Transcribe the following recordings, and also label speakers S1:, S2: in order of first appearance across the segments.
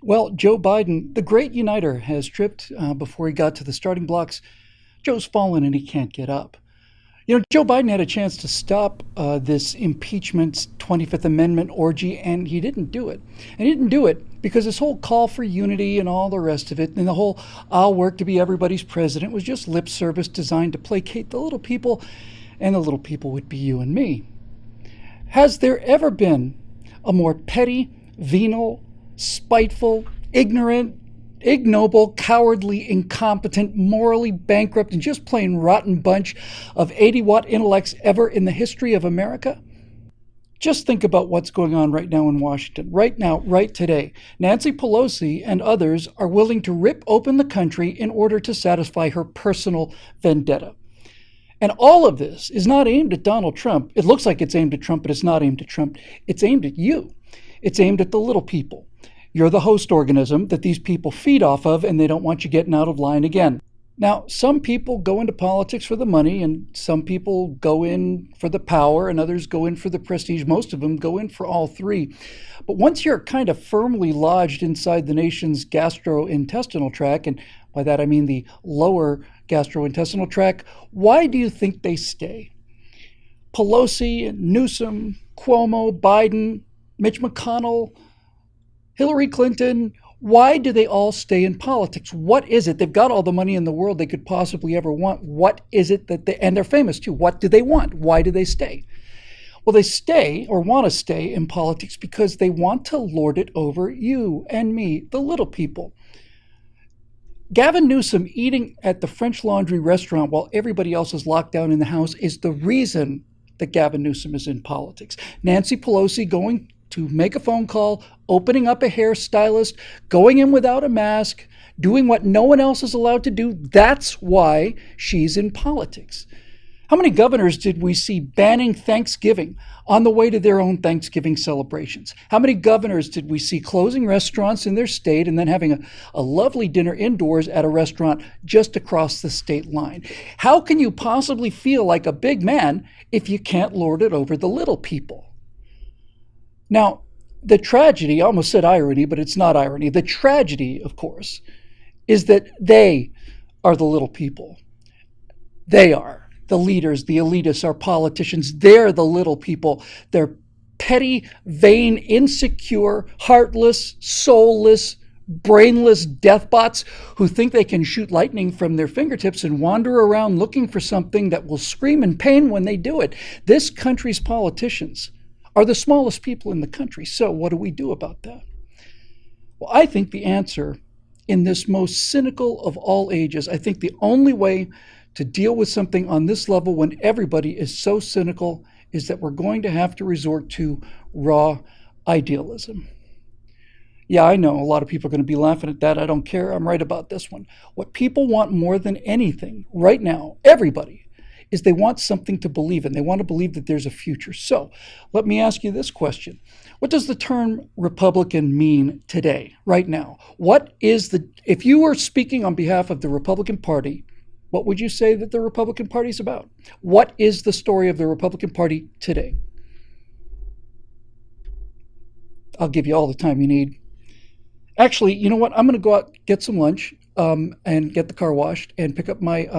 S1: Well, Joe Biden, the great uniter, has tripped before he got to the starting blocks. Joe's fallen and he can't get up. Joe Biden had a chance to stop this impeachment 25th Amendment orgy, and he didn't do it. And he didn't do it because this whole call for unity and all the rest of it, and the whole I'll work to be everybody's president, was just lip service designed to placate the little people, and the little people would be you and me. Has there ever been a more petty, venal, spiteful, ignorant, ignoble, cowardly, incompetent, morally bankrupt, and just plain rotten bunch of 80-watt intellects ever in the history of America? Just think about what's going on right now in Washington. Right now, right today. Nancy Pelosi and others are willing to rip open the country in order to satisfy her personal vendetta. And all of this is not aimed at Donald Trump. It looks like it's aimed at Trump, but it's not aimed at Trump. It's aimed at you. It's aimed at the little people. You're the host organism that these people feed off of, and they don't want you getting out of line again. Now, some people go into politics for the money, and some people go in for the power, and others go in for the prestige. Most of them go in for all three. But once you're kind of firmly lodged inside the nation's gastrointestinal tract, and by that I mean the lower gastrointestinal tract, why do you think they stay? Pelosi, Newsom, Cuomo, Biden, Mitch McConnell, Hillary Clinton, why do they all stay in politics? What is it? They've got all the money in the world they could possibly ever want. What is it that and they're famous too. What do they want? Why do they stay? Well, they stay or want to stay in politics because they want to lord it over you and me, the little people. Gavin Newsom eating at the French Laundry restaurant while everybody else is locked down in the house is the reason that Gavin Newsom is in politics. Nancy Pelosi going to make a phone call, opening up a hairstylist, going in without a mask, doing what no one else is allowed to do. That's why she's in politics. How many governors did we see banning Thanksgiving on the way to their own Thanksgiving celebrations? How many governors did we see closing restaurants in their state and then having a lovely dinner indoors at a restaurant just across the state line? How can you possibly feel like a big man if you can't lord it over the little people? Now, the tragedy, I almost said irony, but it's not irony. The tragedy, of course, is that they are the little people. They are. The leaders, the elitists, our politicians, they're the little people. They're petty, vain, insecure, heartless, soulless, brainless deathbots who think they can shoot lightning from their fingertips and wander around looking for something that will scream in pain when they do it. This country's politicians are the smallest people in the country. So what do we do about that? Well, I think the answer in this most cynical of all ages, I think the only way to deal with something on this level when everybody is so cynical is that we're going to have to resort to raw idealism. Yeah, I know a lot of people are going to be laughing at that. I don't care. I'm right about this one. What people want more than anything right now, everybody, is they want something to believe in. They want to believe that there's a future. So let me ask you this question. What does the term Republican mean today, right now? If you were speaking on behalf of the Republican Party, what would you say that the Republican Party is about? What is the story of the Republican Party today? I'll give you all the time you need. Actually, you know what? I'm going to go out, get some lunch, and get the car washed and pick up my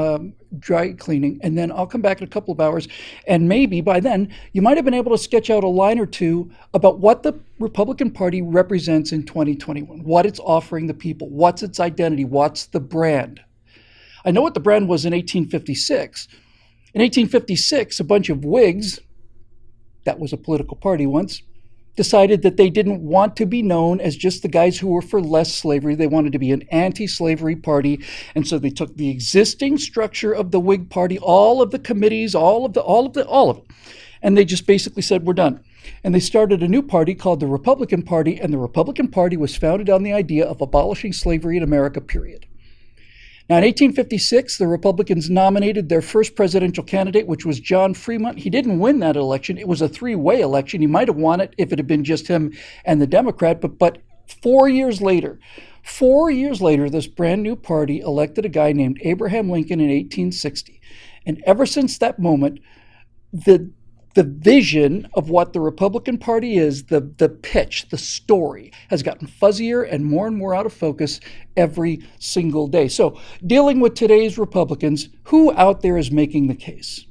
S1: dry cleaning. And then I'll come back in a couple of hours. And maybe by then, you might have been able to sketch out a line or two about what the Republican Party represents in 2021, what it's offering the people, what's its identity, what's the brand. I know what the brand was in 1856. In 1856, a bunch of Whigs, that was a political party once, decided that they didn't want to be known as just the guys who were for less slavery. They wanted to be an anti-slavery party. And so they took the existing structure of the Whig Party, all of the committees, all of it. And they just basically said, we're done. And they started a new party called the Republican Party. And the Republican Party was founded on the idea of abolishing slavery in America, period. Now, in 1856, the Republicans nominated their first presidential candidate, which was John Fremont. He didn't win that election. It was a three-way election. He might have won it if it had been just him and the Democrat. But 4 years later, this brand new party elected a guy named Abraham Lincoln in 1860. And ever since that moment, the The vision of what the Republican Party is, the pitch, the story, has gotten fuzzier and more out of focus every single day. So, dealing with today's Republicans, who out there is making the case?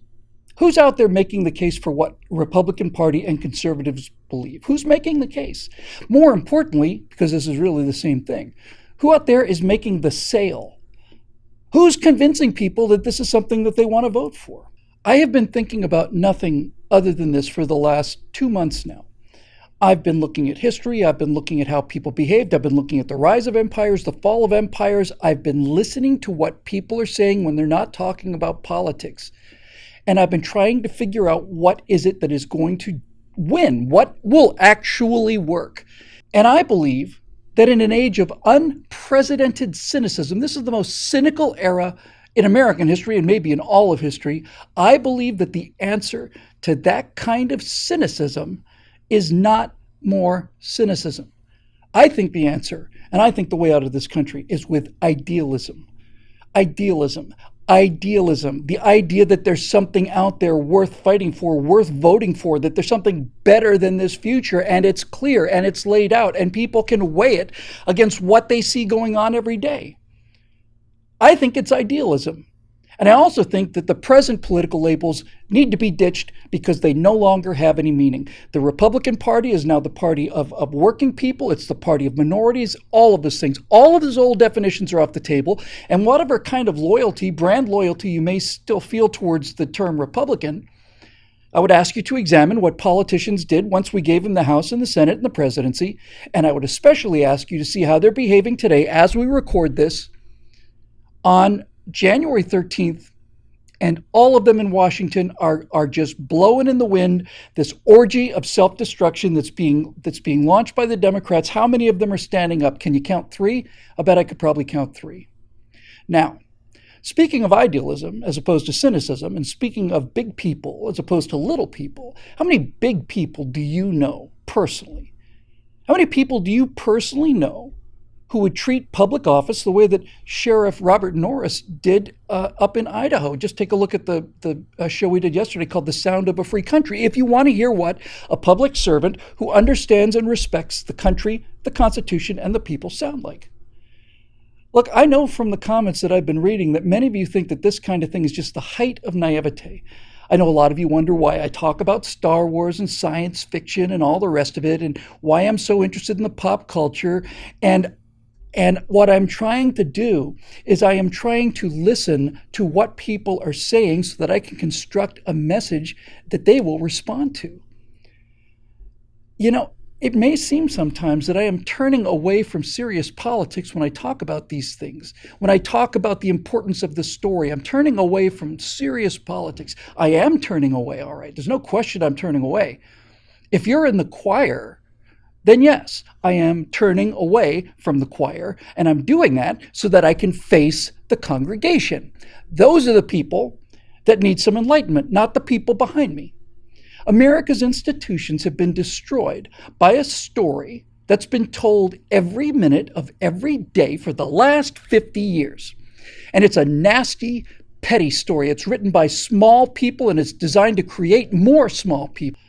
S1: Who's out there making the case for what Republican Party and conservatives believe? Who's making the case? More importantly, because this is really the same thing, who out there is making the sale? Who's convincing people that this is something that they want to vote for? I have been thinking about nothing other than this for the last 2 months now. I've been looking at history. I've been looking at how people behaved. I've been looking at the rise of empires, the fall of empires. I've been listening to what people are saying when they're not talking about politics. And I've been trying to figure out what is it that is going to win, what will actually work. And I believe that in an age of unprecedented cynicism, this is the most cynical era in American history and maybe in all of history, I believe that the answer to that kind of cynicism is not more cynicism. I think the answer, and I think the way out of this country, is with idealism. Idealism. Idealism. The idea that there's something out there worth fighting for, worth voting for, that there's something better than this future, and it's clear and it's laid out, and people can weigh it against what they see going on every day. I think it's idealism. And I also think that the present political labels need to be ditched because they no longer have any meaning. The Republican Party is now the party of working people. It's the party of minorities, all of those things. All of those old definitions are off the table. And whatever kind of loyalty, brand loyalty you may still feel towards the term Republican, I would ask you to examine what politicians did once we gave them the House and the Senate and the presidency. And I would especially ask you to see how they're behaving today as we record this on January 13th, and all of them in Washington are just blowing in the wind this orgy of self-destruction that's being launched by the Democrats. How many of them are standing up? Can you count 3? I bet I could probably count 3. Now, speaking of idealism as opposed to cynicism, and speaking of big people as opposed to little people, how many big people do you know personally? How many people do you personally know who would treat public office the way that Sheriff Robert Norris did up in Idaho? Just take a look at the show we did yesterday called The Sound of a Free Country. If you want to hear what a public servant who understands and respects the country, the Constitution, and the people sound like. Look, I know from the comments that I've been reading that many of you think that this kind of thing is just the height of naivete. I know a lot of you wonder why I talk about Star Wars and science fiction and all the rest of it, and why I'm so interested in the pop culture. And what I'm trying to do is I am trying to listen to what people are saying so that I can construct a message that they will respond to. You know, it may seem sometimes that I am turning away from serious politics when I talk about these things. When I talk about the importance of the story, I'm turning away from serious politics. I am turning away, all right. There's no question I'm turning away. If you're in the choir, then yes, I am turning away from the choir, and I'm doing that so that I can face the congregation. Those are the people that need some enlightenment, not the people behind me. America's institutions have been destroyed by a story that's been told every minute of every day for the last 50 years. And it's a nasty, petty story. It's written by small people, and it's designed to create more small people.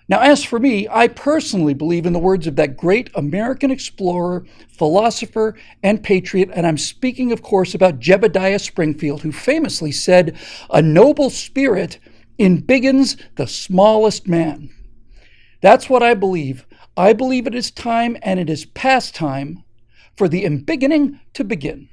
S1: Now, as for me, I personally believe in the words of that great American explorer, philosopher, and patriot, and I'm speaking, of course, about Jebediah Springfield, who famously said, "A noble spirit embiggens the smallest man." That's what I believe. I believe it is time, and it is past time, for the embiggening to begin.